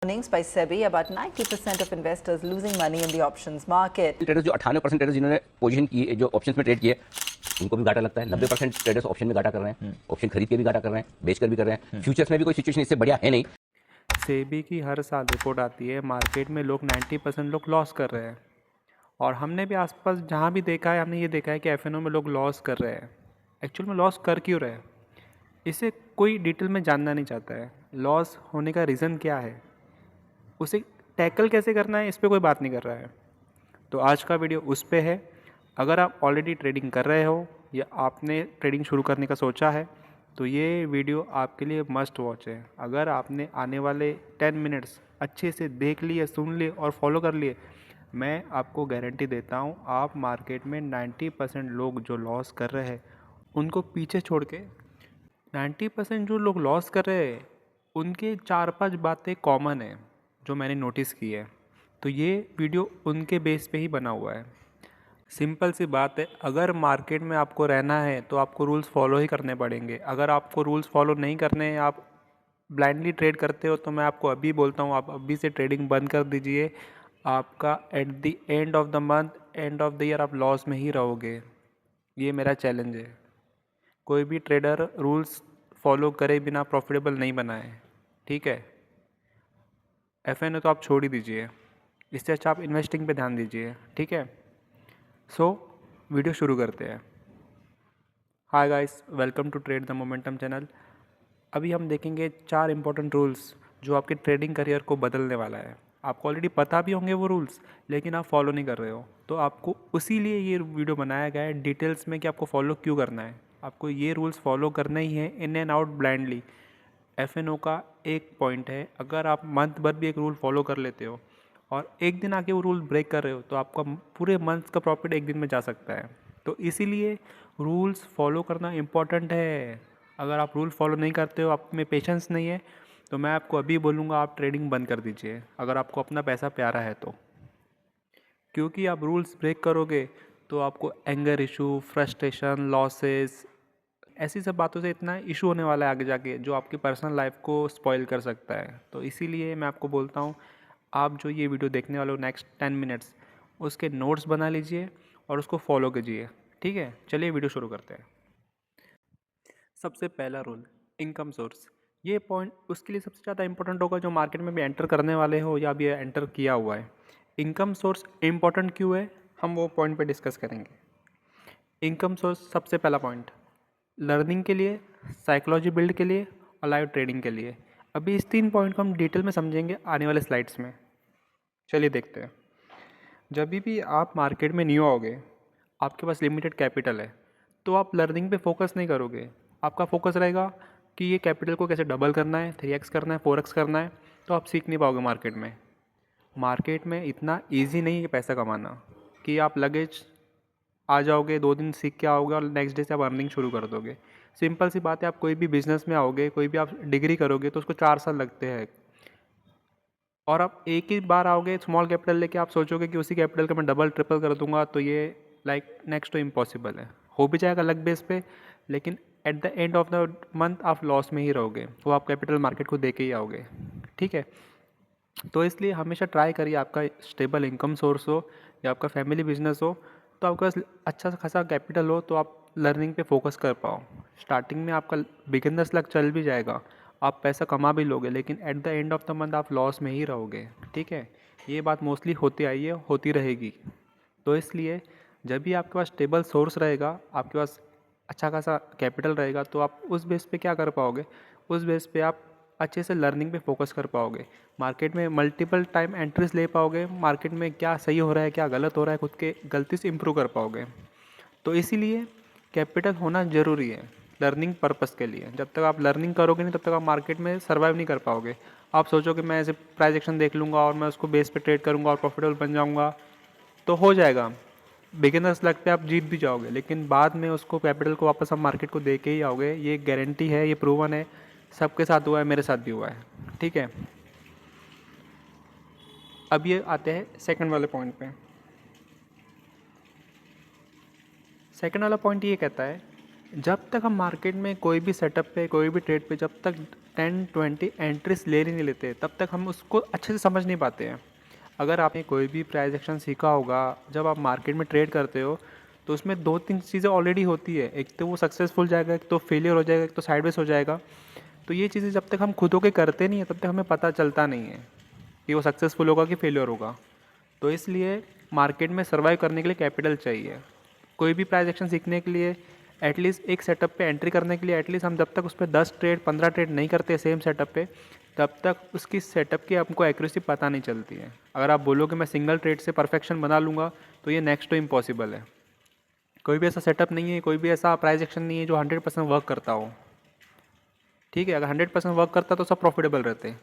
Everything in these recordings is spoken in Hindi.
Warnings by SEBI about 90% of investors losing money in the options market. Traders जो 98% ट्रेडर्स जिन्होंने पोजीशन की जो ऑप्शंस में ट्रेड किए उनको भी घाटा लगता है। 90% ट्रेडर्स ऑप्शन में घाटा कर रहे हैं, ऑप्शन खरीद के भी घाटा कर रहे हैं, बेचकर भी कर रहे हैं। फ्यूचर्स में भी कोई सिचुएशन इससे बढ़िया है नहीं। सेबी की हर साल रिपोर्ट आती है, मार्केट में लोग 90% लोग लॉस कर रहे हैं। और हमने भी आसपास जहाँ भी देखा है, हमने ये देखा है कि एफएनओ में लोग लॉस कर रहे हैं। एक्चुअल में लॉस कर क्यों रहे हैं, इसे कोई डिटेल में जानना नहीं चाहता है। लॉस होने का रीज़न क्या है, उसे टैकल कैसे करना है, इस पर कोई बात नहीं कर रहा है। तो आज का वीडियो उस पे है। अगर आप ऑलरेडी ट्रेडिंग कर रहे हो या आपने ट्रेडिंग शुरू करने का सोचा है तो ये वीडियो आपके लिए मस्ट वॉच है। अगर आपने आने वाले 10 मिनट्स अच्छे से देख लिए, सुन लिए और फॉलो कर लिए, मैं आपको गारंटी देता हूँ आप मार्केट में 90% लोग जो लॉस कर रहे हैं उनको पीछे छोड़ के 90% जो लोग लॉस कर रहे हैं उनके 4-5 बातें कॉमन है जो मैंने नोटिस की है। तो ये वीडियो उनके बेस पे ही बना हुआ है। सिंपल सी बात है, अगर मार्केट में आपको रहना है तो आपको रूल्स फॉलो ही करने पड़ेंगे। अगर आपको रूल्स फॉलो नहीं करने हैं, आप ब्लाइंडली ट्रेड करते हो, तो मैं आपको अभी बोलता हूँ आप अभी से ट्रेडिंग बंद कर दीजिए। आपका at the end of the month, end of the year आप लॉस में ही रहोगे। ये मेरा चैलेंज है। कोई भी ट्रेडर रूल्स फॉलो करे बिना प्रॉफिटेबल नहीं बना है, ठीक है। एफएनओ तो आप छोड़ ही दीजिए, इससे अच्छा आप इन्वेस्टिंग पे ध्यान दीजिए, ठीक है। सो वीडियो शुरू करते हैं। Hi guys, welcome to trade the momentum channel. अभी हम देखेंगे 4 इंपॉर्टेंट रूल्स जो आपके ट्रेडिंग करियर को बदलने वाला है। आपको ऑलरेडी पता भी होंगे वो रूल्स, लेकिन आप फॉलो नहीं कर रहे हो। तो आपको उसी लिए ये वीडियो बनाया गया है डिटेल्स में कि आपको फॉलो क्यों करना है। आपको ये रूल्स फॉलो करने ही है, in and out blindly. FNO का एक पॉइंट है, अगर आप मंथ भर भी एक रूल फॉलो कर लेते हो और एक दिन आके वो रूल ब्रेक कर रहे हो तो आपका पूरे मंथ का प्रॉफिट एक दिन में जा सकता है। तो इसीलिए रूल्स फॉलो करना इम्पॉर्टेंट है। अगर आप रूल फॉलो नहीं करते हो, आप में पेशेंस नहीं है, तो मैं आपको अभी बोलूँगा आप ट्रेडिंग बंद कर दीजिए, अगर आपको अपना पैसा प्यारा है तो। क्योंकि आप रूल्स ब्रेक करोगे तो आपको एंगर इशू, फ्रस्ट्रेशन, लॉसेस, ऐसी सब बातों से इतना इशू होने वाला है आगे जाके जो आपकी पर्सनल लाइफ को स्पॉइल कर सकता है। तो इसीलिए मैं आपको बोलता हूँ आप जो ये वीडियो देखने वाले हो नेक्स्ट 10 मिनट्स, उसके नोट्स बना लीजिए और उसको फॉलो कीजिए, ठीक है। चलिए वीडियो शुरू करते हैं। सबसे पहला रूल, इनकम सोर्स। ये पॉइंट उसके लिए सबसे ज़्यादा इंपॉर्टेंट होगा जो मार्केट में भी एंटर करने वाले हो या अभी एंटर किया हुआ है। इनकम सोर्स इम्पॉर्टेंट क्यों है, हम वो पॉइंट पे डिस्कस करेंगे। इनकम सोर्स सबसे पहला पॉइंट, लर्निंग के लिए, साइकोलॉजी बिल्ड के लिए और लाइव ट्रेडिंग के लिए। अभी इस 3 पॉइंट को हम डिटेल में समझेंगे आने वाले स्लाइड्स में। चलिए देखते हैं। जब भी आप मार्केट में न्यू आओगे, आपके पास लिमिटेड कैपिटल है, तो आप लर्निंग पे फोकस नहीं करोगे। आपका फोकस रहेगा कि ये कैपिटल को कैसे डबल करना है, 3x करना है, 4x करना है। तो आप सीख नहीं पाओगे मार्केट में। मार्केट में इतना ईजी नहीं है पैसा कमाना कि आप लगेज आ जाओगे, 2 दिन सीख के आओगे और नेक्स्ट डे से आप अर्निंग शुरू कर दोगे। सिंपल सी बात है, आप कोई भी बिजनेस में आओगे, कोई भी आप डिग्री करोगे तो उसको 4 साल लगते हैं। और आप एक ही बार आओगे स्मॉल कैपिटल लेके, आप सोचोगे कि उसी कैपिटल का मैं डबल ट्रिपल कर दूंगा, तो ये लाइक नेक्स्ट टू इम्पॉसिबल है। हो भी जाएगा लक बेस पे, लेकिन at the end of the month आप लॉस में ही रहोगे। वो आप कैपिटल मार्केट को दे के ही आओगे, ठीक है। तो इसलिए हमेशा ट्राई करिए आपका स्टेबल इनकम सोर्स हो या आपका फैमिली बिजनेस हो, तो आपके पास अच्छा खासा कैपिटल हो तो आप लर्निंग पे फोकस कर पाओ। स्टार्टिंग में आपका बिगिनर्स लक चल भी जाएगा, आप पैसा कमा भी लोगे, लेकिन at the end of the month आप लॉस में ही रहोगे, ठीक है। ये बात मोस्टली होती आई है, होती रहेगी। तो इसलिए जब भी आपके पास स्टेबल सोर्स रहेगा, आपके पास अच्छा खासा कैपिटल रहेगा, तो आप उस बेस पे क्या कर पाओगे, उस बेस पे आप अच्छे से लर्निंग पे फोकस कर पाओगे। मार्केट में मल्टीपल टाइम एंट्रीज ले पाओगे, मार्केट में क्या सही हो रहा है, क्या गलत हो रहा है, खुद के गलती से इम्प्रूव कर पाओगे। तो इसीलिए कैपिटल होना ज़रूरी है लर्निंग पर्पस के लिए। जब तक आप लर्निंग करोगे नहीं, तब तक आप मार्केट में सर्वाइव नहीं कर पाओगे। आप सोचोगे मैं ऐसे प्राइस एक्शन देख लूँगा और मैं उसको बेस पे ट्रेड करूँगा और प्रॉफिटेबल बन जाऊँगा, तो हो जाएगा। बिगिनर्स लग पे आप जीत भी जाओगे, लेकिन बाद में उसको कैपिटल को वापस आप मार्केट को दे के ही आओगे। ये गारंटी है, ये प्रूवन है, सबके साथ हुआ है, मेरे साथ भी हुआ है, ठीक है। अब ये आते हैं सेकंड वाले पॉइंट पे। सेकंड वाला पॉइंट ये कहता है, जब तक हम मार्केट में कोई भी सेटअप पे, कोई भी ट्रेड पे जब तक 10-20 एंट्रीज ले नहीं लेते, तब तक हम उसको अच्छे से समझ नहीं पाते हैं। अगर आपने कोई भी प्राइस एक्शन सीखा होगा, जब आप मार्केट में ट्रेड करते हो तो उसमें 2-3 चीज़ें ऑलरेडी होती है। एक तो वो सक्सेसफुल जाएगा, एक तो फेलियर हो जाएगा, एक तो साइडवेज हो जाएगा। तो ये चीज़ें जब तक हम खुद होके करते नहीं हैं तब तक हमें पता चलता नहीं है कि वो सक्सेसफुल होगा कि फेलियर होगा। तो इसलिए मार्केट में सर्वाइव करने के लिए कैपिटल चाहिए। कोई भी प्राइस एक्शन सीखने के लिए एटलीस्ट एक सेटअप पे एंट्री करने के लिए एटलीस्ट हम जब तक उस पर 10 ट्रेड 15 ट्रेड नहीं करते सेम सेटअप पे, तब तक उसकी सेटअप की हमको एक्यूरेसी पता नहीं चलती है। अगर आप बोलोगे मैं सिंगल ट्रेड से परफेक्शन बना लूँगा तो ये नेक्स्ट टू इम्पॉसिबल है। कोई भी ऐसा सेटअप नहीं है, कोई भी ऐसा प्राइस एक्शन नहीं है जो 100% वर्क करता हो। ठीक है, अगर 100% वर्क करता तो सब प्रॉफिटेबल रहते।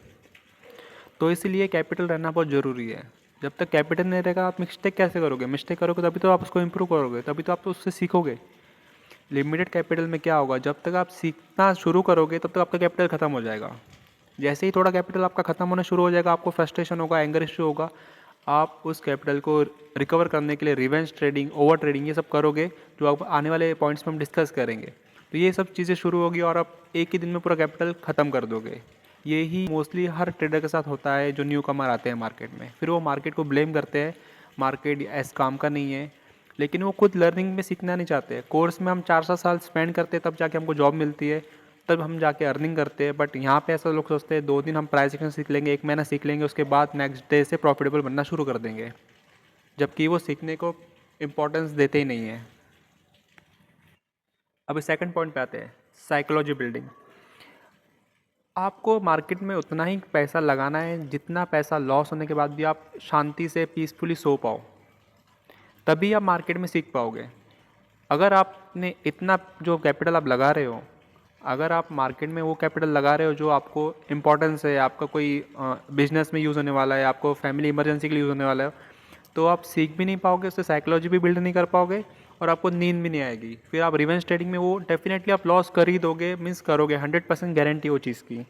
तो इसीलिए कैपिटल रहना बहुत ज़रूरी है। जब तक कैपिटल नहीं रहेगा आप मिस्टेक कैसे करोगे? मिस्टेक करोगे तभी तो आप उसको इम्प्रूव करोगे, तभी तो आप उससे सीखोगे। लिमिटेड कैपिटल में क्या होगा, जब तक आप सीखना शुरू करोगे तब तक आपका कैपिटल ख़त्म हो जाएगा। जैसे ही थोड़ा कैपिटल आपका ख़त्म होना शुरू हो जाएगा, आपको फ्रस्ट्रेशन होगा, एंगर इश्यू होगा, आप उस कैपिटल को रिकवर करने के लिए रिवेंज ट्रेडिंग, ओवर ट्रेडिंग ये सब करोगे, जो आप आने वाले पॉइंट्स में हम डिस्कस करेंगे। तो ये सब चीज़ें शुरू होगी और आप एक ही दिन में पूरा कैपिटल ख़त्म कर दोगे। यही मोस्टली हर ट्रेडर के साथ होता है जो न्यू कमर आते हैं मार्केट में। फिर वो मार्केट को ब्लेम करते हैं, मार्केट ऐस काम का नहीं है, लेकिन वो खुद लर्निंग में सीखना नहीं चाहते। कोर्स में हम 4-7 साल स्पेंड करते हैं तब जाके हमको जॉब मिलती है, तब हम जाके अर्निंग करते हैं। बट यहाँ पे ऐसा लोग सोचते हैं 2 दिन हम प्राइस एक्शन सीख लेंगे, 1 महीना सीख लेंगे, उसके बाद नेक्स्ट डे से प्रॉफिटेबल बनना शुरू कर देंगे, जबकि वो सीखने को इम्पोर्टेंस देते ही नहीं है। अभी सेकंड पॉइंट पे आते हैं, साइकोलॉजी बिल्डिंग। आपको मार्केट में उतना ही पैसा लगाना है जितना पैसा लॉस होने के बाद भी आप शांति से पीसफुली सो पाओ, तभी आप मार्केट में सीख पाओगे। अगर आपने इतना जो कैपिटल आप लगा रहे हो, अगर आप मार्केट में वो कैपिटल लगा रहे हो जो आपको इम्पोर्टेंस है, आपका कोई बिजनेस में यूज़ होने वाला है, आपको फैमिली इमरजेंसी के लिए यूज़ होने वाला है, तो आप सीख भी नहीं पाओगे, उससे साइकोलॉजी भी बिल्ड नहीं कर पाओगे और आपको नींद भी नहीं आएगी। फिर आप रिवेंज ट्रेडिंग में वो डेफिनेटली आप लॉस कर ही दोगे, मीन्स करोगे, 100% गारंटी वो चीज़ की।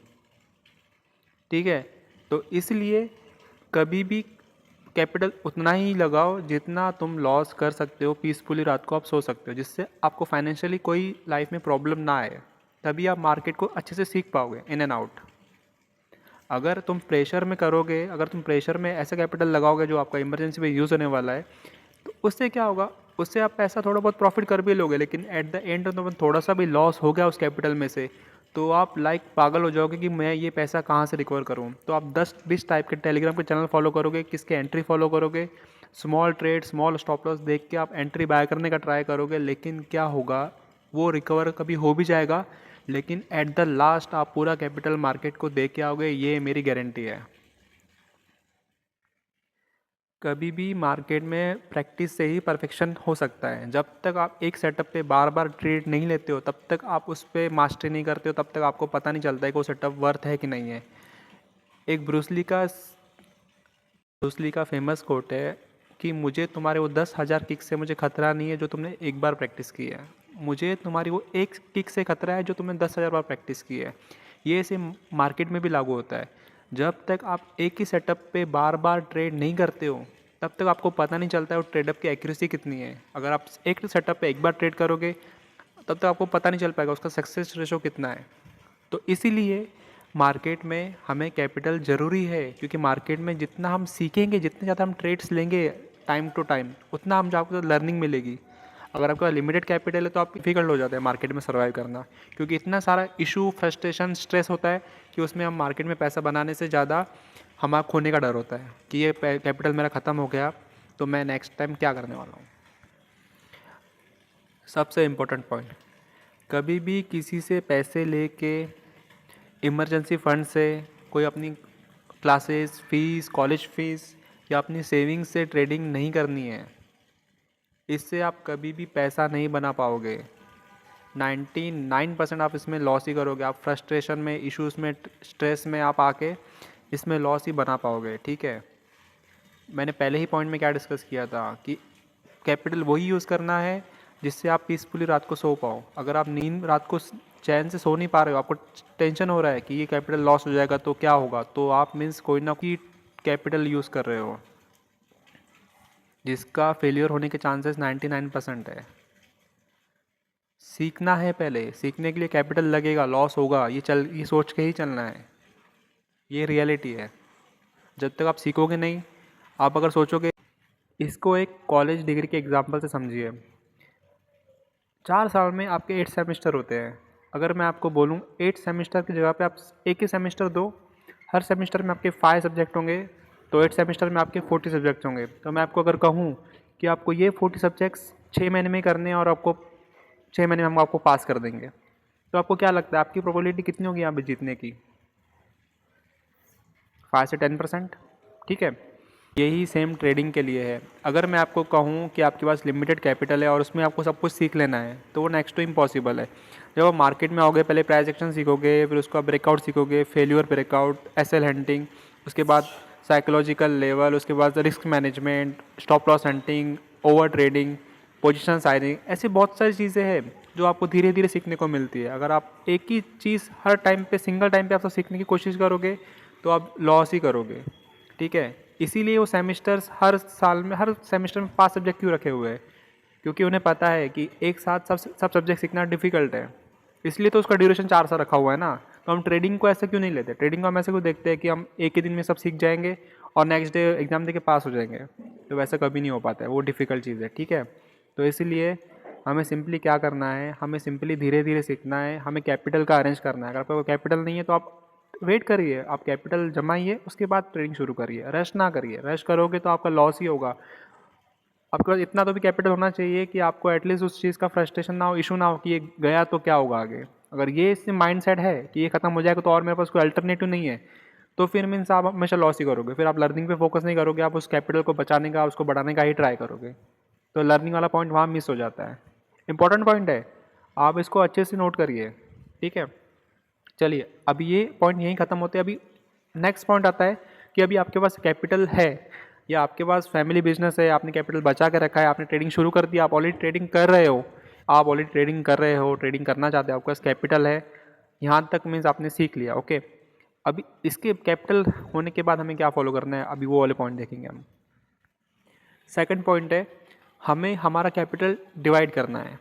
ठीक है, तो इसलिए कभी भी कैपिटल उतना ही लगाओ जितना तुम लॉस कर सकते हो, पीसफुली रात को आप सो सकते हो, जिससे आपको फाइनेंशियली कोई लाइफ में प्रॉब्लम ना आए। तभी आप मार्केट को अच्छे से सीख पाओगे इन एंड आउट। अगर तुम प्रेशर में करोगे, अगर तुम प्रेशर में ऐसा कैपिटल लगाओगे जो आपका इमरजेंसी में यूज़ होने वाला है, तो उससे क्या होगा, उससे आप पैसा थोड़ा बहुत प्रॉफिट कर भी लोगे, लेकिन एट द एंड तो थोड़ा सा भी लॉस हो गया उस कैपिटल में से, तो आप लाइक पागल हो जाओगे कि मैं ये पैसा कहाँ से रिकवर करूँ। तो आप 10-20 टाइप के टेलीग्राम के चैनल फॉलो करोगे, किसके एंट्री फॉलो करोगे, small trade, small stop loss देख के आप एंट्री बाय करने का ट्राई करोगे, लेकिन क्या होगा, वो रिकवर कभी हो भी जाएगा, लेकिन एट द लास्ट आप पूरा कैपिटल मार्केट को दे के आओगे, ये मेरी गारंटी है। कभी भी मार्केट में प्रैक्टिस से ही परफेक्शन हो सकता है। जब तक आप एक सेटअप पे बार बार ट्रेड नहीं लेते हो, तब तक आप उस पर मास्टरी नहीं करते हो, तब तक आपको पता नहीं चलता है कि वो सेटअप वर्थ है कि नहीं है। एक ब्रूसली का फेमस कोट है कि मुझे तुम्हारे वो 10,000 किक से मुझे खतरा नहीं है जो तुमने एक बार प्रैक्टिस की है, मुझे तुम्हारी वो एक किक से खतरा है जो तुमने 10,000 बार प्रैक्टिस की है। ये ऐसे मार्केट में भी लागू होता है। जब तक आप एक ही सेटअप पे बार बार ट्रेड नहीं करते हो, तब तक आपको पता नहीं चलता है वो ट्रेडअप की एक्यूरेसी कितनी है। अगर आप एक सेटअप पे एक बार ट्रेड करोगे, तब तक आपको पता नहीं चल पाएगा उसका सक्सेस रेशो कितना है। तो इसीलिए मार्केट में हमें कैपिटल ज़रूरी है, क्योंकि मार्केट में जितना हम सीखेंगे, जितने ज़्यादा हम ट्रेड्स लेंगे टाइम टू टाइम, उतना हम आपको लर्निंग मिलेगी। अगर आपका लिमिटेड कैपिटल है तो आप डिफिकल्ट हो जाता है मार्केट में सर्वाइव करना, क्योंकि इतना सारा इशू, फ्रस्ट्रेशन, स्ट्रेस होता है कि उसमें हम मार्केट में पैसा बनाने से ज़्यादा हमारा खोने का डर होता है कि ये कैपिटल मेरा ख़त्म हो गया तो मैं नेक्स्ट टाइम क्या करने वाला हूँ। सबसे इम्पोर्टेंट पॉइंट, कभी भी किसी से पैसे लेके इमरजेंसी फंड से, कोई अपनी क्लासेस फीस, कॉलेज फीस या अपनी सेविंग्स से ट्रेडिंग नहीं करनी है। इससे आप कभी भी पैसा नहीं बना पाओगे। 99% आप इसमें लॉस ही करोगे। आप फ्रस्ट्रेशन में, इश्यूज़ में, स्ट्रेस में आप आके इसमें लॉस ही बना पाओगे। ठीक है, मैंने पहले ही पॉइंट में क्या डिस्कस किया था कि कैपिटल वही यूज़ करना है जिससे आप पीसफुली रात को सो पाओ। अगर आप नींद रात को चैन से सो नहीं पा रहे हो, आपको टेंशन हो रहा है कि ये कैपिटल लॉस हो जाएगा तो क्या होगा, तो आप मीन्स कोई ना कोई कैपिटल यूज़ कर रहे हो जिसका फेलियर होने के चांसेस 99% है। सीखना है पहले, सीखने के लिए कैपिटल लगेगा, लॉस होगा, ये सोच के ही चलना है, ये रियलिटी है। जब तक आप सीखोगे नहीं, आप अगर सोचोगे, इसको एक कॉलेज डिग्री के एग्जाम्पल से समझिए। 4 साल में आपके 8 सेमेस्टर होते हैं। अगर मैं आपको बोलूँ 8 सेमेस्टर की जगह पे आप एक ही सेमेस्टर दो, हर सेमेस्टर में आपके 5 सब्जेक्ट होंगे, तो 8 सेमेस्टर में आपके 40 सब्जेक्ट होंगे। तो मैं आपको अगर कहूँ कि आपको ये 40 सब्जेक्ट्स 6 महीने में करने हैं और आपको 6 महीने में हम आपको पास कर देंगे, तो आपको क्या लगता है आपकी प्रोबेबिलिटी कितनी होगी यहाँ पे जीतने की? 5 से 10%। ठीक है, यही सेम ट्रेडिंग के लिए है। अगर मैं आपको कहूँ कि आपके पास लिमिटेड कैपिटल है और उसमें आपको सब कुछ सीख लेना है, तो वो नेक्स्ट टू इम्पॉसिबल है। जब आप मार्केट में आओगे, पहले प्राइस एक्शन सीखोगे, फिर उसका ब्रेकआउट सीखोगे, फेल्यूर ब्रेकआउट, एसएल हंटिंग, उसके बाद साइकोलॉजिकल लेवल, उसके बाद risk management, stop loss hunting, over trading, position sizing, ऐसी बहुत सारी चीज़ें हैं जो आपको धीरे धीरे सीखने को मिलती है। अगर आप एक ही चीज़ हर टाइम पे, सिंगल टाइम पे आप सब सीखने की कोशिश करोगे, तो आप लॉस ही करोगे। ठीक है, इसीलिए वो सेमेस्टर्स हर सेमेस्टर में 5 सब्जेक्ट क्यों रखे हुए हैं? क्योंकि उन्हें पता है कि एक साथ सब सब्जेक्ट सीखना डिफिकल्ट है, इसलिए तो उसका ड्यूरेशन 4 साल रखा हुआ है ना। तो हम ट्रेडिंग को ऐसे क्यों नहीं लेते? ट्रेडिंग को हम ऐसे क्यों देखते हैं कि हम एक ही दिन में सब सीख जाएंगे और नेक्स्ट डे एग्जाम दे के पास हो जाएंगे? तो वैसा कभी नहीं हो पाता है, वो डिफ़िकल्ट चीज़ है। ठीक है, तो इसीलिए हमें सिंपली क्या करना है, हमें सिंपली धीरे धीरे सीखना है, हमें कैपिटल का अरेंज करना है। अगर आपका कैपिटल नहीं है तो आप वेट करिए, आप कैपिटल जमाइए, उसके बाद ट्रेडिंग शुरू करिए। रश ना करिए, रश करोगे तो आपका लॉस ही होगा। आपके पास इतना तो भी कैपिटल होना चाहिए कि आपको एटलीस्ट उस चीज़ का फ्रस्ट्रेशन ना हो, इशू ना हो कि ये गया तो क्या होगा आगे। अगर ये इससे माइंड सेट है कि ये खत्म हो जाएगा तो और मेरे पास कोई अल्टरनेटिव नहीं है, तो फिर मीन्स आप हमेशा लॉस ही करोगे। फिर आप लर्निंग पे फोकस नहीं करोगे, आप उस कैपिटल को बचाने का, उसको बढ़ाने का ही ट्राई करोगे। तो लर्निंग वाला पॉइंट वहाँ मिस हो जाता है। इंपॉर्टेंट पॉइंट है, आप इसको अच्छे से नोट करिए। ठीक है, चलिए अभी ये पॉइंट यहीं ख़त्म होते हैं। अभी नेक्स्ट पॉइंट आता है कि अभी आपके पास कैपिटल है या आपके पास फैमिली बिजनेस है, आपने कैपिटल बचा के रखा है, आपने ट्रेडिंग शुरू कर दिया, आप ऑलरेडी ट्रेडिंग कर रहे हो, ट्रेडिंग करना चाहते हो, आपके पास कैपिटल है, यहाँ तक मीन्स आपने सीख लिया। ओके, अभी इसके कैपिटल होने के बाद हमें क्या फॉलो करना है, अभी वो वाले पॉइंट देखेंगे हम। सेकंड पॉइंट है, हमें हमारा कैपिटल डिवाइड करना है।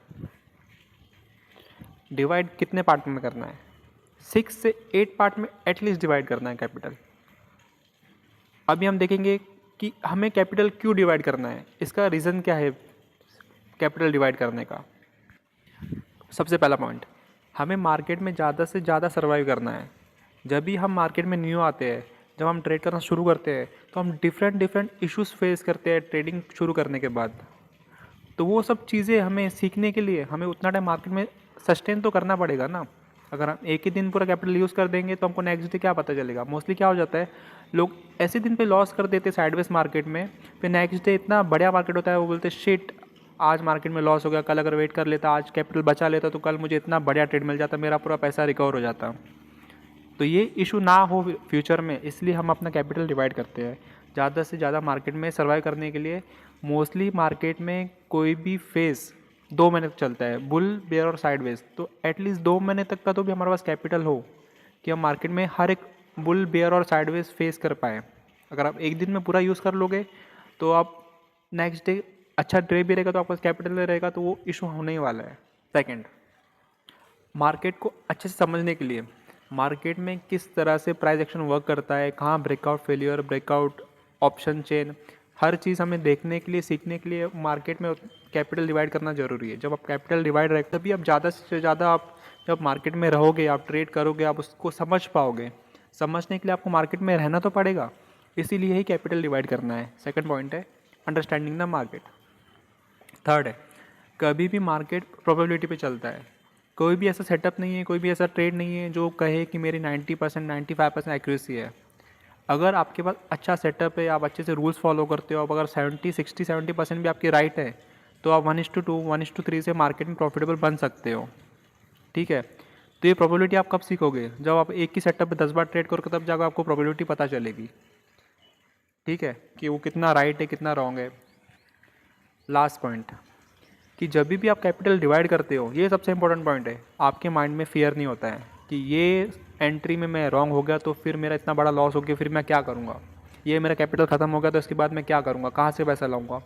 डिवाइड कितने पार्ट में करना है? 6 से 8 पार्ट में एटलीस्ट डिवाइड करना है कैपिटल। अभी हम देखेंगे कि हमें कैपिटल क्यों डिवाइड करना है, इसका रीज़न क्या है कैपिटल डिवाइड करने का। सबसे पहला पॉइंट, हमें मार्केट में ज़्यादा से ज़्यादा सर्वाइव करना है। जब भी हम मार्केट में न्यू आते हैं, जब हम ट्रेड करना शुरू करते हैं, तो हम डिफरेंट इश्यूज़ फेस करते हैं ट्रेडिंग शुरू करने के बाद। तो वो सब चीज़ें हमें सीखने के लिए हमें उतना टाइम मार्केट में सस्टेन तो करना पड़ेगा ना। अगर हम एक ही दिन पूरा कैपिटल यूज़ कर देंगे तो हमको नेक्स्ट डे क्या पता चलेगा। मोस्टली क्या हो जाता है, लोग ऐसे दिन पे लॉस कर देते साइडवेज मार्केट में, फिर नेक्स्ट डे इतना बढ़िया मार्केट होता है, वो बोलते शिट आज मार्केट में लॉस हो गया, कल अगर वेट कर लेता, आज कैपिटल बचा लेता तो कल मुझे इतना बढ़िया ट्रेड मिल जाता, मेरा पूरा पैसा रिकवर हो जाता। तो ये इशू ना हो फ्यूचर में, इसलिए हम अपना कैपिटल डिवाइड करते हैं ज़्यादा से ज़्यादा मार्केट में सर्वाइव करने के लिए। मोस्टली मार्केट में कोई भी फेज़ 2 महीने तक चलता है, बुल, बेयर और साइडवेज, तो एटलीस्ट 2 महीने तक का तो भी हमारे पास कैपिटल हो कि हम मार्केट में हर एक बुल, बेयर और साइडवेज फेस कर पाएँ। अगर आप एक दिन में पूरा यूज़ कर लोगे तो आप नेक्स्ट डे अच्छा ट्रेड भी रहेगा तो आपके पास कैपिटल रहेगा, तो वो इशू होने ही वाला है। सेकेंड, मार्केट को अच्छे से समझने के लिए मार्केट में किस तरह से प्राइस एक्शन वर्क करता है, कहाँ breakout, failure, breakout, option chain, हर चीज़ हमें देखने के लिए, सीखने के लिए मार्केट में कैपिटल डिवाइड करना ज़रूरी है। जब आप कैपिटल डिवाइड रहे तभी आप ज़्यादा से ज़्यादा, आप जब मार्केट में रहोगे, आप ट्रेड करोगे, आप उसको समझ पाओगे। समझने के लिए आपको मार्केट में रहना तो पड़ेगा, इसीलिए ही कैपिटल डिवाइड करना है। सेकंड पॉइंट है अंडरस्टैंडिंग द मार्केट। थर्ड है, कभी भी मार्केट प्रोबेबिलिटी पे चलता है। कोई भी ऐसा सेटअप नहीं है, कोई भी ऐसा ट्रेड नहीं है जो कहे कि मेरी 90%, 95% एक्यूरेसी है। अगर आपके पास अच्छा सेटअप है, आप अच्छे से रूल्स फॉलो करते हो, आप अगर 70% भी आपकी राइट है, तो आप 1:2, 1:3 से मार्केट में प्रॉफिटेबल बन सकते हो। ठीक है, तो ये प्रोबेबिलिटी आप कब सीखोगे? जब आप एक ही सेटअप पे 10 बार ट्रेड करोगे, तब जाकर आपको प्रोबेबिलिटी पता चलेगी। ठीक है, कि वो कितना राइट है, कितना रॉन्ग है। लास्ट पॉइंट, कि जब भी आप कैपिटल डिवाइड करते हो, ये सबसे इंपॉर्टेंट पॉइंट है, आपके माइंड में फियर नहीं होता है कि ये एंट्री में मैं रॉन्ग हो गया तो फिर मेरा इतना बड़ा लॉस हो गया, फिर मैं क्या करूँगा, ये मेरा कैपिटल ख़त्म हो गया तो इसके बाद मैं क्या करूँगा, कहाँ से पैसा लाऊँगा।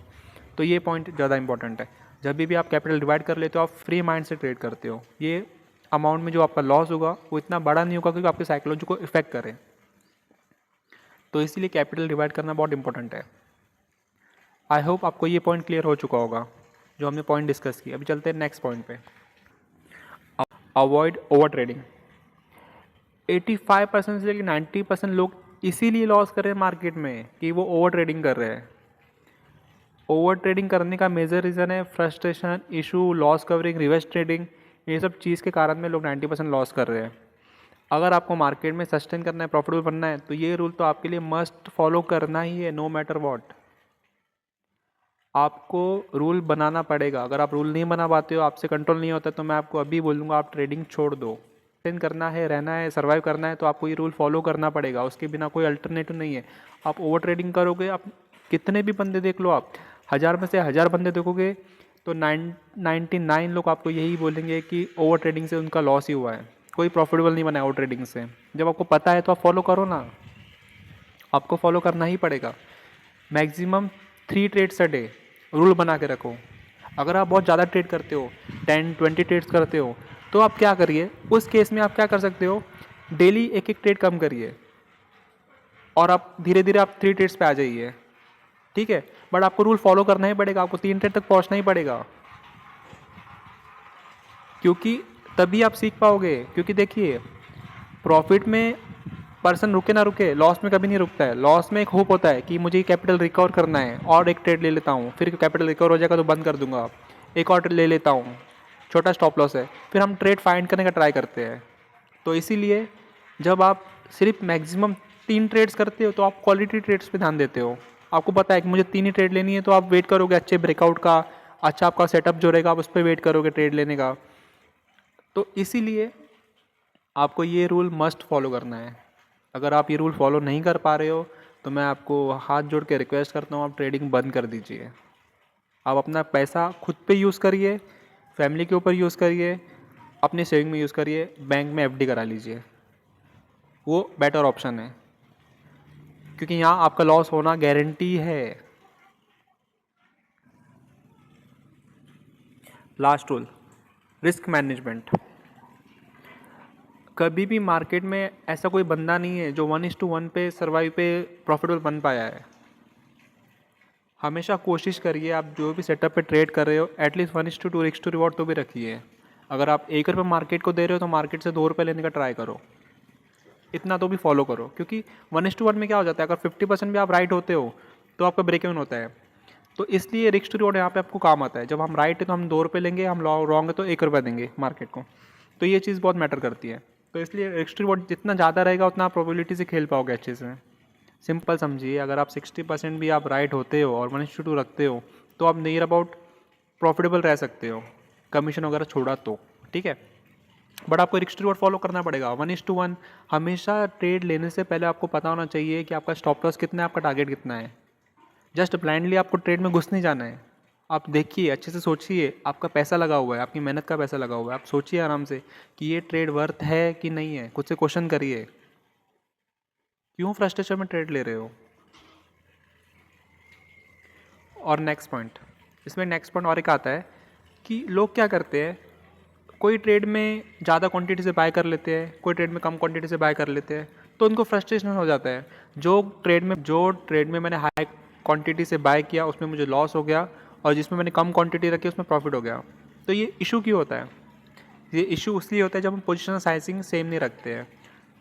तो ये पॉइंट ज़्यादा इंपॉर्टेंट है। जब भी आप कैपिटल डिवाइड कर लेते हो आप फ्री माइंड से ट्रेड करते हो। ये अमाउंट में जो आपका लॉस होगा वो इतना बड़ा नहीं होगा क्योंकि आपके साइकोलॉजी को इफेक्ट करे। तो इसीलिए कैपिटल डिवाइड करना बहुत इंपॉर्टेंट है। आई होप आपको ये पॉइंट क्लियर हो चुका होगा जो हमने पॉइंट डिस्कस किया। अभी चलते हैं नेक्स्ट पॉइंट पे। Avoid over trading. 85% से लेकर 90% लोग इसीलिए लॉस कर रहे हैं मार्केट में कि वो ओवर ट्रेडिंग कर रहे हैं। ओवर ट्रेडिंग करने का मेजर रीज़न है frustration, issue, loss covering, reverse trading. ये सब चीज़ के कारण में लोग 90% लॉस कर रहे हैं। अगर आपको मार्केट में सस्टेन करना है, प्रॉफिटेबल बनना है, तो ये रूल तो आपके लिए मस्ट फॉलो करना ही है, नो मैटर व्हाट। आपको रूल बनाना पड़ेगा। अगर आप रूल नहीं बना पाते हो, आपसे कंट्रोल नहीं होता, तो मैं आपको अभी बोलूँगा आप ट्रेडिंग छोड़ दो। सस्टेन करना है, रहना है, सर्वाइव करना है, तो आपको ये रूल फॉलो करना पड़ेगा। उसके बिना कोई अल्टरनेटिव नहीं है। आप ओवर ट्रेडिंग करोगे, आप कितने भी बंदे देख लो, आप 1000 में से 1000 बंदे देखोगे तो 99 लोग आपको यही बोलेंगे कि ओवर ट्रेडिंग से उनका लॉस ही हुआ है, कोई प्रॉफिटेबल नहीं बना है ओवर ट्रेडिंग से। जब आपको पता है तो आप फॉलो करो ना, आपको फॉलो करना ही पड़ेगा। Maximum 3 trades a day rule बना के रखो। अगर आप बहुत ज़्यादा ट्रेड करते हो, 10-20 ट्रेड्स करते हो, तो आप क्या करिए, उस केस में आप क्या कर सकते हो, डेली एक एक ट्रेड कम करिए और आप धीरे धीरे आप 3 ट्रेड्स पे आ जाइए, ठीक है। बट आपको रूल फॉलो करना ही पड़ेगा, आपको 3 ट्रेड तक पहुंचना ही पड़ेगा, क्योंकि तभी आप सीख पाओगे। क्योंकि देखिए, प्रॉफिट में पर्सन रुके ना रुके, लॉस में कभी नहीं रुकता है। लॉस में एक होप होता है कि मुझे कैपिटल रिकवर करना है और एक ट्रेड ले लेता हूँ, फिर कैपिटल रिकवर हो जाएगा तो बंद कर दूंगा, एक और ट्रेड ले लेता हूँ, छोटा स्टॉप लॉस है, फिर हम ट्रेड फाइंड करने का ट्राई करते हैं। तो इसीलिए जब आप सिर्फ मैक्सिमम 3 ट्रेड्स करते हो तो आप क्वालिटी ट्रेड्स पे ध्यान देते हो। आपको पता है कि मुझे 3 ही ट्रेड लेनी है, तो आप वेट करोगे अच्छे ब्रेकआउट का, अच्छा आपका सेटअप जो रहेगा आप उस पर वेट करोगे ट्रेड लेने का। तो इसीलिए आपको ये रूल मस्ट फॉलो करना है। अगर आप ये रूल फॉलो नहीं कर पा रहे हो तो मैं आपको हाथ जोड़ के रिक्वेस्ट करता हूँ, आप ट्रेडिंग बंद कर दीजिए। आप अपना पैसा खुद पे यूज़ करिए, फैमिली के ऊपर यूज़ करिए, अपने सेविंग में यूज़ करिए, बैंक में एफडी करा लीजिए, वो बेटर ऑप्शन है, क्योंकि यहाँ आपका लॉस होना गारंटी है। Last rule, risk management. कभी भी मार्केट में ऐसा कोई बंदा नहीं है जो 1:1 पे सर्वाइव पे प्रॉफिटेबल बन पाया है। हमेशा कोशिश करिए, आप जो भी सेटअप पे ट्रेड कर रहे हो एटलीस्ट 1:2 रिस्क टू रिवॉर्ड तो भी रखिए। अगर आप 1 रुपये मार्केट को दे रहे हो तो मार्केट से 2 रुपये लेने का ट्राई करो, इतना तो भी फॉलो करो। क्योंकि 1:1 में क्या हो जाता है, अगर 50% भी आप राइट होते हो तो आपका ब्रेक इवन होता है। तो इसलिए रिस्क टू रिवॉर्ड यहाँ पे आपको काम आता है। जब हम राइट है तो हम 2 रुपये लेंगे, हम रॉन्ग है तो 1 रुपया देंगे मार्केट को। तो ये चीज़ बहुत मैटर करती है। तो इसलिए रिस्क टू रिवॉर्ड जितना ज़्यादा रहेगा उतना आप प्रोबेबिलिटी से खेल पाओगे अच्छे से। सिंपल समझिए, अगर आप 60% भी आप राइट होते हो और 1:2 रखते हो तो आप नियर अबाउट प्रॉफिटेबल रह सकते हो, कमीशन वगैरह छोड़ा तो, ठीक है। बट आपको रिस्क टू रिवॉर्ड फॉलो करना पड़ेगा। 1:1 हमेशा ट्रेड लेने से पहले आपको पता होना चाहिए कि आपका स्टॉप लॉस कितना है, आपका टारगेट कितना है। जस्ट ब्लाइंडली आपको ट्रेड में घुस नहीं जाना है। आप देखिए, अच्छे से सोचिए, आपका पैसा लगा हुआ है, आपकी मेहनत का पैसा लगा हुआ है, आप सोचिए आराम से कि ये ट्रेड वर्थ है कि नहीं है। खुद से क्वेश्चन करिए, क्यों फ्रस्ट्रेशन में ट्रेड ले रहे हो। और नेक्स्ट पॉइंट, इसमें नेक्स्ट पॉइंट और एक आता है कि लोग क्या करते हैं, कोई ट्रेड में ज़्यादा क्वांटिटी से बाय कर लेते हैं, कोई ट्रेड में कम क्वांटिटी से बाय कर लेते हैं, तो उनको फ्रस्ट्रेशन हो जाता है। जो ट्रेड में मैंने हाई क्वांटिटी से बाय किया उसमें मुझे लॉस हो गया, और जिसमें मैंने कम क्वांटिटी रखी उसमें प्रॉफिट हो गया। तो ये इशू क्यों होता है? ये इशू इसलिए होता है जब हम पोजिशन साइजिंग सेम नहीं रखते हैं।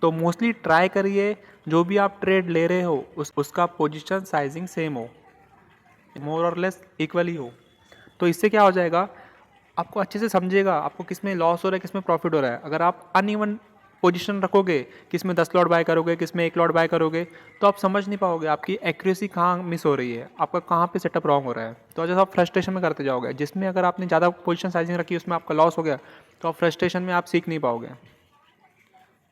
तो मोस्टली ट्राई करिए जो भी आप ट्रेड ले रहे हो उसका पोजिशन साइजिंग सेम हो, मोर और लेस इक्वली हो। तो इससे क्या हो जाएगा, आपको अच्छे से समझेगा आपको किस में लॉस हो रहा है, किस में प्रॉफिट हो रहा है। अगर आप अनइवन पोजीशन रखोगे, किस में 10 लॉट बाय करोगे, किस में 1 लॉट बाय करोगे, तो आप समझ नहीं पाओगे आपकी एक्यूरेसी कहाँ मिस हो रही है, आपका कहाँ पे सेटअप रॉन्ग हो रहा है। तो जैसे आप फ्रस्ट्रेशन में करते जाओगे, जिसमें अगर आपने ज़्यादा पोजीशन साइजिंग रखी उसमें आपका लॉस हो गया, तो आप फ्रस्ट्रेशन में आप सीख नहीं पाओगे।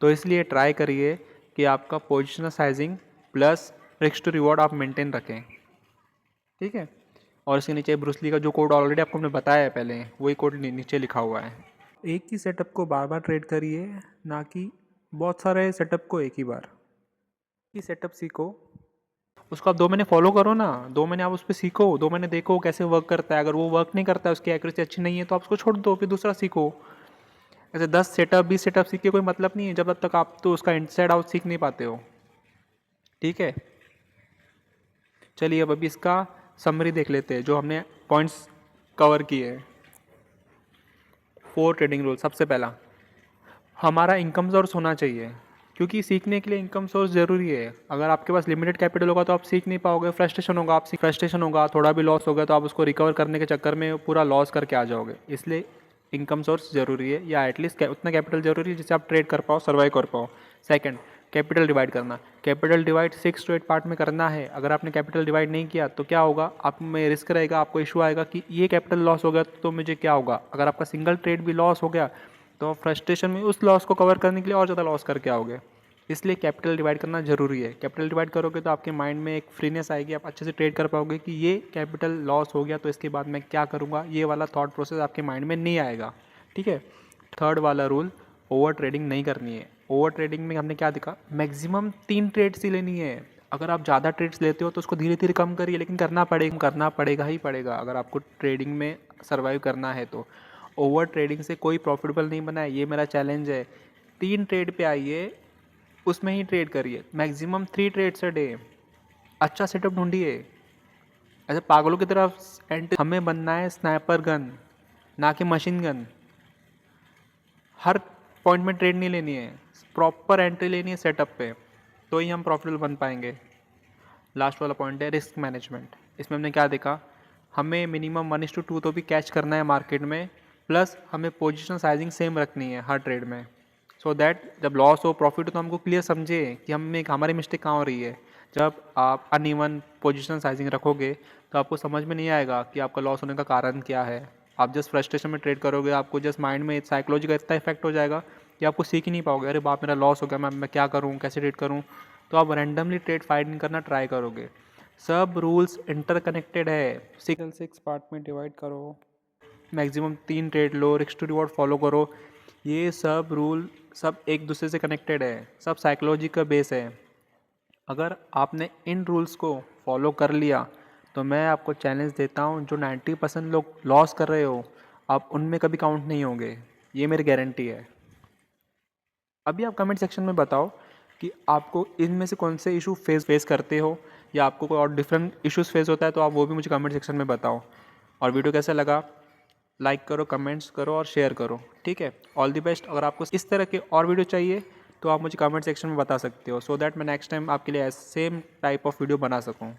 तो इसलिए ट्राई करिए कि आपका positional sizing plus risk to reward आप मेंटेन रखें, ठीक है। और इसके नीचे ब्रूस ली का जो कोड ऑलरेडी आपको हमने बताया है पहले, वही कोड नीचे लिखा हुआ है। एक ही सेटअप को बार बार ट्रेड करिए, ना कि बहुत सारे सेटअप को एक ही बार। ही सेटअप सीखो उसको आप 2 महीने फॉलो करो ना, 2 महीने आप उस पर सीखो, 2 महीने देखो कैसे वर्क करता है। अगर वो वर्क नहीं करता है, उसकी एक्यूरेसी अच्छी नहीं है, तो आप उसको छोड़ दो, फिर दूसरा सीखो। ऐसे 10 सेटअप 20 सेटअप सीख के कोई मतलब नहीं है जब तक आप तो उसका इनसाइड आउट सीख नहीं पाते हो। ठीक है, चलिए अब अभी इसका समरी देख लेते हैं जो हमने पॉइंट्स कवर किए हैं। 4 ट्रेडिंग रूल। सबसे पहला, हमारा इनकम सोर्स होना चाहिए, क्योंकि सीखने के लिए इनकम सोर्स ज़रूरी है। अगर आपके पास लिमिटेड कैपिटल होगा तो आप सीख नहीं पाओगे, फ्रस्ट्रेशन होगा, थोड़ा भी लॉस होगा तो आप उसको रिकवर करने के चक्कर में पूरा लॉस करके आ जाओगे। इसलिए इनकम सोर्स ज़रूरी है, या एटलीस्ट उतना कैपिटल ज़रूरी है जिससे आप ट्रेड कर पाओ, सर्वाइव कर पाओ। सेकंड, कैपिटल डिवाइड करना। कैपिटल डिवाइड 6 to 8 पार्ट में करना है। अगर आपने कैपिटल डिवाइड नहीं किया तो क्या होगा, आप में रिस्क रहेगा, आपको इशू आएगा कि ये कैपिटल लॉस हो गया तो मुझे क्या होगा। अगर आपका सिंगल ट्रेड भी लॉस हो गया तो फ्रस्ट्रेशन में उस लॉस को कवर करने के लिए और ज़्यादा लॉस करके आओगे। इसलिए कैपिटल डिवाइड करना ज़रूरी है। कैपिटल डिवाइड करोगे तो आपके माइंड में एक फ्रीनेस आएगी, आप अच्छे से ट्रेड कर पाओगे कि ये कैपिटल लॉस हो गया तो इसके बाद मैं क्या करूँगा, ये वाला थॉट प्रोसेस आपके माइंड में नहीं आएगा। ठीक है। थर्ड वाला रूल, ओवर ट्रेडिंग नहीं करनी है। ओवर ट्रेडिंग में हमने क्या देखा, मैक्सिमम 3 ट्रेड्स ही लेनी है। अगर आप ज़्यादा ट्रेड्स लेते हो तो उसको धीरे धीरे कम करिए, लेकिन करना पड़ेगा ही पड़ेगा अगर आपको ट्रेडिंग में सर्वाइव करना है तो। ओवर ट्रेडिंग से कोई प्रॉफिटेबल नहीं बना है, ये मेरा चैलेंज है। 3 ट्रेड पे आइए, उसमें ही ट्रेड करिए। Maximum 3 trades a day. अच्छा सेटअप ढूंढिए, ऐसे पागलों की तरफ हमें बनना है स्नाइपर गन, ना कि मशीन गन। हर पॉइंट में ट्रेड नहीं लेनी है, प्रॉपर एंट्री लेनी है सेटअप पे, तो ही हम प्रॉफिटेबल बन पाएंगे। लास्ट वाला पॉइंट है रिस्क मैनेजमेंट। इसमें हमने क्या देखा, हमें मिनिमम 1:2 तो भी कैच करना है मार्केट में, प्लस हमें पोजीशन साइजिंग सेम रखनी है हर ट्रेड में, सो दैट जब लॉस हो प्रॉफिट हो तो हमको क्लियर समझे कि हमारी मिस्टेक कहाँ हो रही है। जब आप अनइवन पोजीशन साइजिंग रखोगे तो आपको समझ में नहीं आएगा कि आपका लॉस होने का कारण क्या है। आप जस्ट फ्रस्ट्रेशन में ट्रेड करोगे, आपको जस्ट माइंड में साइकोलॉजी का इतना इफेक्ट हो जाएगा कि आपको सीख ही नहीं पाओगे। अरे बाप, मेरा लॉस हो गया, मैं क्या करूँ, कैसे ट्रेड करूँ। तो आप रैंडमली ट्रेड फाइंड करना ट्राई करोगे। सब रूल्स इंटरकनेक्टेड है। 6 पार्ट में डिवाइड करो, मैक्सिमम 3 ट्रेड लो, रिस्क टू रिवॉर्ड फॉलो करो। ये सब रूल सब एक दूसरे से कनेक्टेड है, सब साइकोलॉजी का बेस है। अगर आपने इन रूल्स को फॉलो कर लिया तो मैं आपको चैलेंज देता हूँ, जो 90% लोग लॉस कर रहे हो आप उनमें कभी काउंट नहीं होंगे, ये मेरी गारंटी है। अभी आप कमेंट सेक्शन में बताओ कि आपको इनमें से कौन से इशू फेस करते हो, या आपको कोई और डिफरेंट इश्यूज फेस होता है तो आप वो भी मुझे कमेंट सेक्शन में बताओ। और वीडियो कैसा लगा, लाइक करो, कमेंट्स करो और शेयर करो। ठीक है, ऑल द बेस्ट। अगर आपको इस तरह के और वीडियो चाहिए तो आप मुझे कमेंट सेक्शन में बता सकते हो, सो दैट मैं नेक्स्ट टाइम आपके लिए सेम टाइप ऑफ वीडियो बना सकूँ।